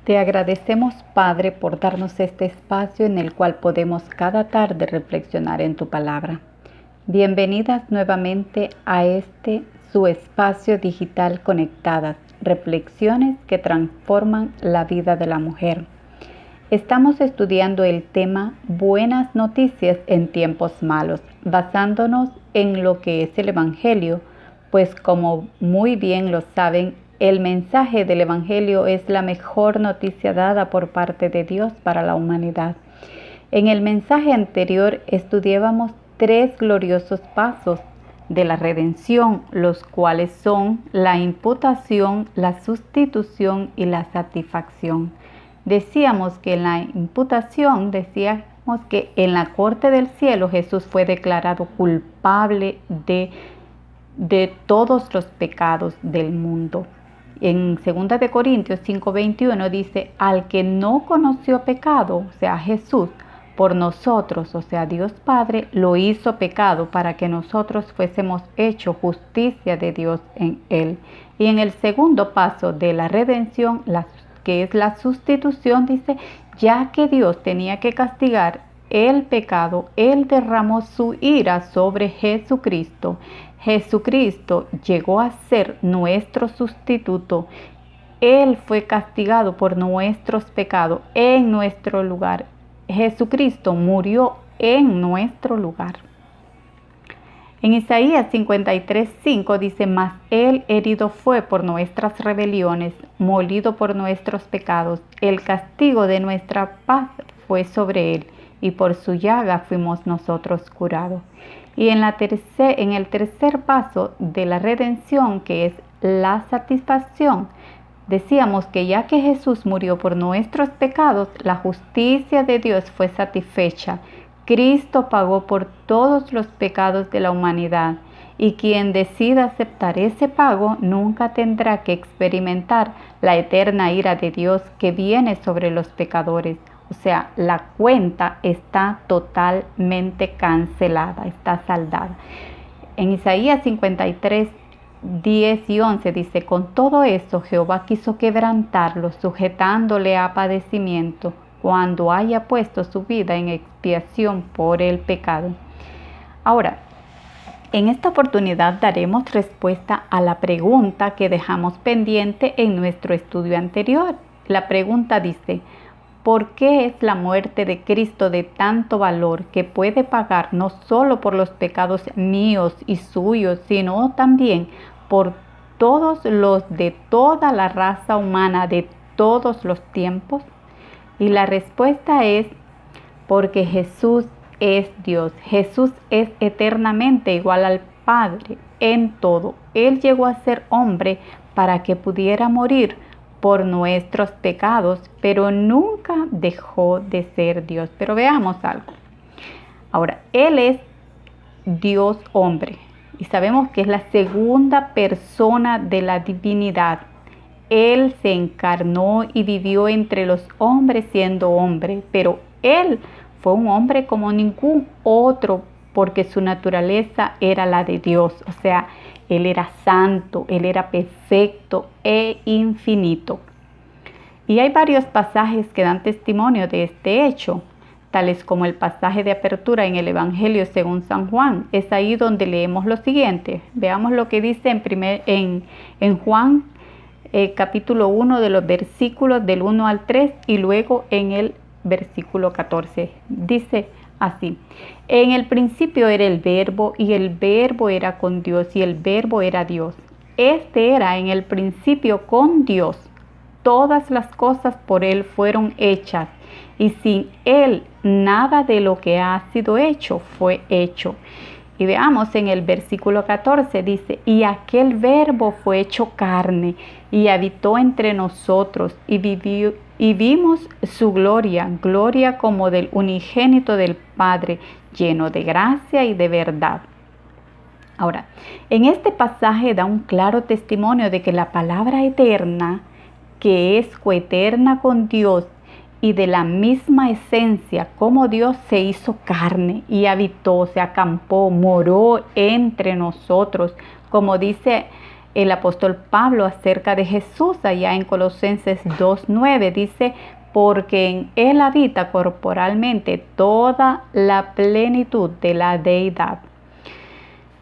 Te agradecemos, Padre, por darnos este espacio en el cual podemos cada tarde reflexionar en tu palabra. Bienvenidas nuevamente a su espacio digital Conectadas, reflexiones que transforman la vida de la mujer. Estamos estudiando el tema Buenas noticias en tiempos malos, basándonos en lo que es el Evangelio, pues como muy bien lo saben, el mensaje del Evangelio es la mejor noticia dada por parte de Dios para la humanidad. En el mensaje anterior estudiábamos 3 gloriosos pasos de la redención, los cuales son la imputación, la sustitución y la satisfacción. Decíamos que en la imputación, decíamos que en la corte del cielo Jesús fue declarado culpable de todos los pecados del mundo. En 2 Corintios 5:21 dice, al que no conoció pecado, o sea, Jesús, por nosotros, o sea, Dios Padre, lo hizo pecado para que nosotros fuésemos hechos justicia de Dios en él. Y en el segundo paso de la redención, que es la sustitución, dice, ya que Dios tenía que castigar el pecado, Él derramó su ira sobre Jesucristo. Jesucristo llegó a ser nuestro sustituto. Él fue castigado por nuestros pecados en nuestro lugar. Jesucristo murió en nuestro lugar. En Isaías 53:5 dice, mas Él herido fue por nuestras rebeliones, molido por nuestros pecados. El castigo de nuestra paz fue sobre Él, y por su llaga fuimos nosotros curados. Y en el tercer paso de la redención, que es la satisfacción, decíamos que ya que Jesús murió por nuestros pecados, la justicia de Dios fue satisfecha. Cristo pagó por todos los pecados de la humanidad, y quien decida aceptar ese pago nunca tendrá que experimentar la eterna ira de Dios que viene sobre los pecadores. O sea, la cuenta está totalmente cancelada, está saldada. En Isaías 53:10 y 11 dice, con todo eso Jehová quiso quebrantarlo, sujetándole a padecimiento, cuando haya puesto su vida en expiación por el pecado. Ahora, en esta oportunidad daremos respuesta a la pregunta que dejamos pendiente en nuestro estudio anterior. La pregunta dice, ¿por qué es la muerte de Cristo de tanto valor que puede pagar no solo por los pecados míos y suyos, sino también por todos los de toda la raza humana de todos los tiempos? Y la respuesta es porque Jesús es Dios. Jesús es eternamente igual al Padre en todo. Él llegó a ser hombre para que pudiera morir por nuestros pecados, pero nunca dejó de ser Dios. Pero veamos algo. Ahora, Él es Dios hombre y sabemos que es la segunda persona de la divinidad. Él se encarnó y vivió entre los hombres siendo hombre, pero Él fue un hombre como ningún otro porque su naturaleza era la de Dios, o sea, Él era santo, Él era perfecto e infinito. Y hay varios pasajes que dan testimonio de este hecho, tales como el pasaje de apertura en el Evangelio según San Juan. Es ahí donde leemos lo siguiente. Veamos lo que dice en Juan capítulo 1 de los versículos del 1 al 3 y luego en el versículo 14. Dice así, en el principio era el verbo y el verbo era con Dios y el verbo era Dios. Este era en el principio con Dios. Todas las cosas por Él fueron hechas y sin Él nada de lo que ha sido hecho fue hecho. Y veamos en el versículo 14 dice, y aquel verbo fue hecho carne y habitó entre nosotros y vimos su gloria, gloria como del unigénito del Padre, lleno de gracia y de verdad. Ahora, en este pasaje da un claro testimonio de que la palabra eterna, que es coeterna con Dios y de la misma esencia como Dios, se hizo carne y habitó, se acampó, moró entre nosotros, como dice el apóstol Pablo acerca de Jesús allá en Colosenses 2:9 dice: porque en él habita corporalmente toda la plenitud de la deidad.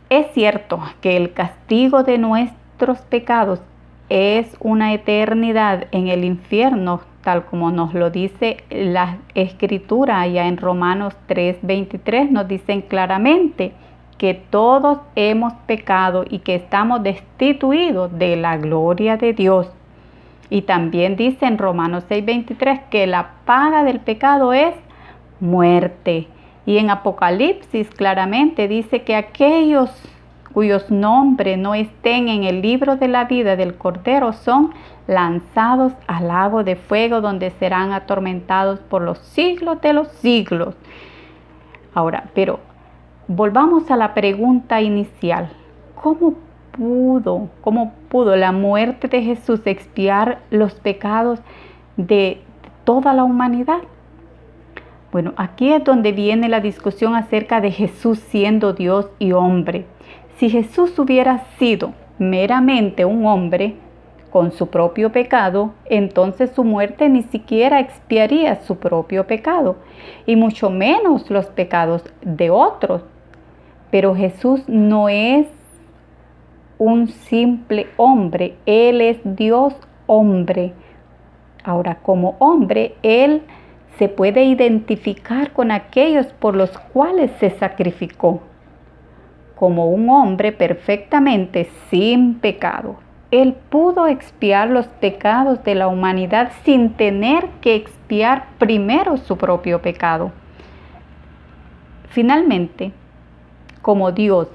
Es cierto que el castigo de nuestros pecados es una eternidad en el infierno, tal como nos lo dice la Escritura allá en Romanos 3:23, nos dicen claramente que todos hemos pecado y que estamos destituidos de la gloria de Dios. Y también dice en Romanos 6:23 que la paga del pecado es muerte. Y en Apocalipsis claramente dice que aquellos cuyos nombres no estén en el libro de la vida del Cordero son lanzados al lago de fuego, donde serán atormentados por los siglos de los siglos. Ahora, pero volvamos a la pregunta inicial. ¿Cómo pudo la muerte de Jesús expiar los pecados de toda la humanidad? Bueno, aquí es donde viene la discusión acerca de Jesús siendo Dios y hombre. Si Jesús hubiera sido meramente un hombre con su propio pecado, entonces su muerte ni siquiera expiaría su propio pecado, y mucho menos los pecados de otros. Pero Jesús no es un simple hombre, Él es Dios hombre. Ahora, como hombre, Él se puede identificar con aquellos por los cuales se sacrificó. Como un hombre perfectamente sin pecado, Él pudo expiar los pecados de la humanidad sin tener que expiar primero su propio pecado. Finalmente, como Dios,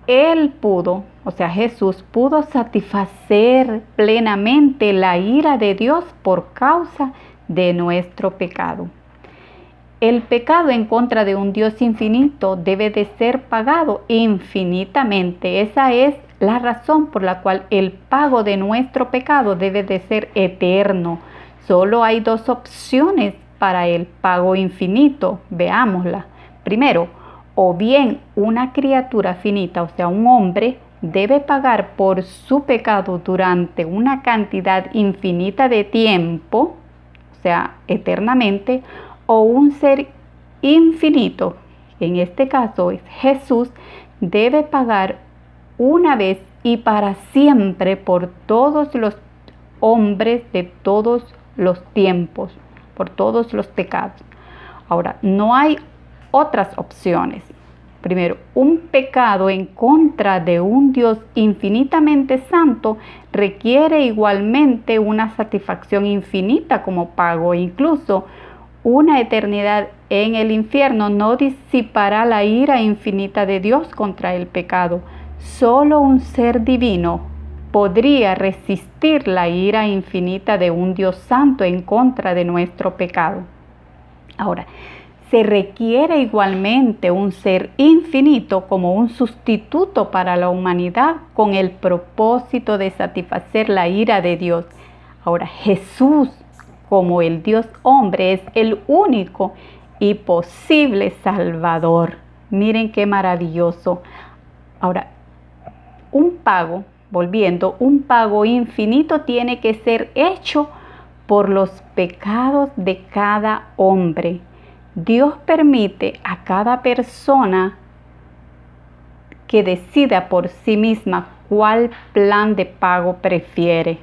Él pudo, o sea, Jesús pudo satisfacer plenamente la ira de Dios por causa de nuestro pecado. El pecado en contra de un Dios infinito debe de ser pagado infinitamente. Esa es la razón por la cual el pago de nuestro pecado debe de ser eterno. Solo hay dos opciones para el pago infinito. Veámosla. Primero, o bien una criatura finita, o sea, un hombre, debe pagar por su pecado durante una cantidad infinita de tiempo, o sea, eternamente, o un ser infinito, en este caso es Jesús, debe pagar una vez y para siempre por todos los hombres de todos los tiempos, por todos los pecados. Ahora, no hay otras opciones. Primero, un pecado en contra de un Dios infinitamente santo requiere igualmente una satisfacción infinita como pago. Incluso una eternidad en el infierno no disipará la ira infinita de Dios contra el pecado. Solo un ser divino podría resistir la ira infinita de un Dios santo en contra de nuestro pecado. Ahora, se requiere igualmente un ser infinito como un sustituto para la humanidad con el propósito de satisfacer la ira de Dios. Ahora, Jesús, como el Dios hombre, es el único y posible Salvador. Miren qué maravilloso. Ahora, un pago infinito tiene que ser hecho por los pecados de cada hombre. Dios permite a cada persona que decida por sí misma cuál plan de pago prefiere.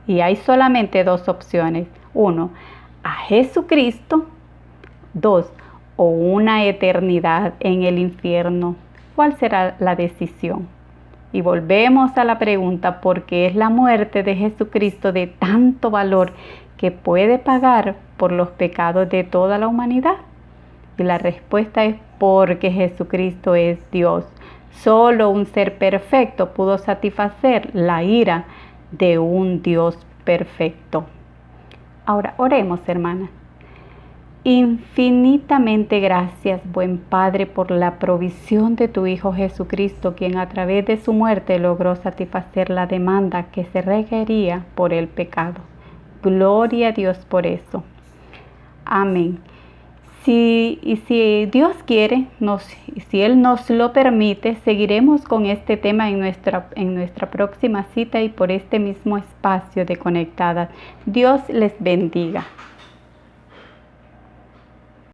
Y hay solamente dos opciones. Uno, a Jesucristo. Dos, o una eternidad en el infierno. ¿Cuál será la decisión? Y volvemos a la pregunta, ¿por qué es la muerte de Jesucristo de tanto valor que puede pagar por los pecados de toda la humanidad? Y la respuesta es porque Jesucristo es Dios. Solo un ser perfecto pudo satisfacer la ira de un Dios perfecto. Ahora, oremos, hermanas. Infinitamente gracias, buen Padre, por la provisión de tu Hijo Jesucristo, quien a través de su muerte logró satisfacer la demanda que se requería por el pecado. Gloria a Dios por eso. Amén. si Dios quiere, si Él nos lo permite, seguiremos con este tema en nuestra próxima cita y por este mismo espacio de Conectadas. Dios les bendiga.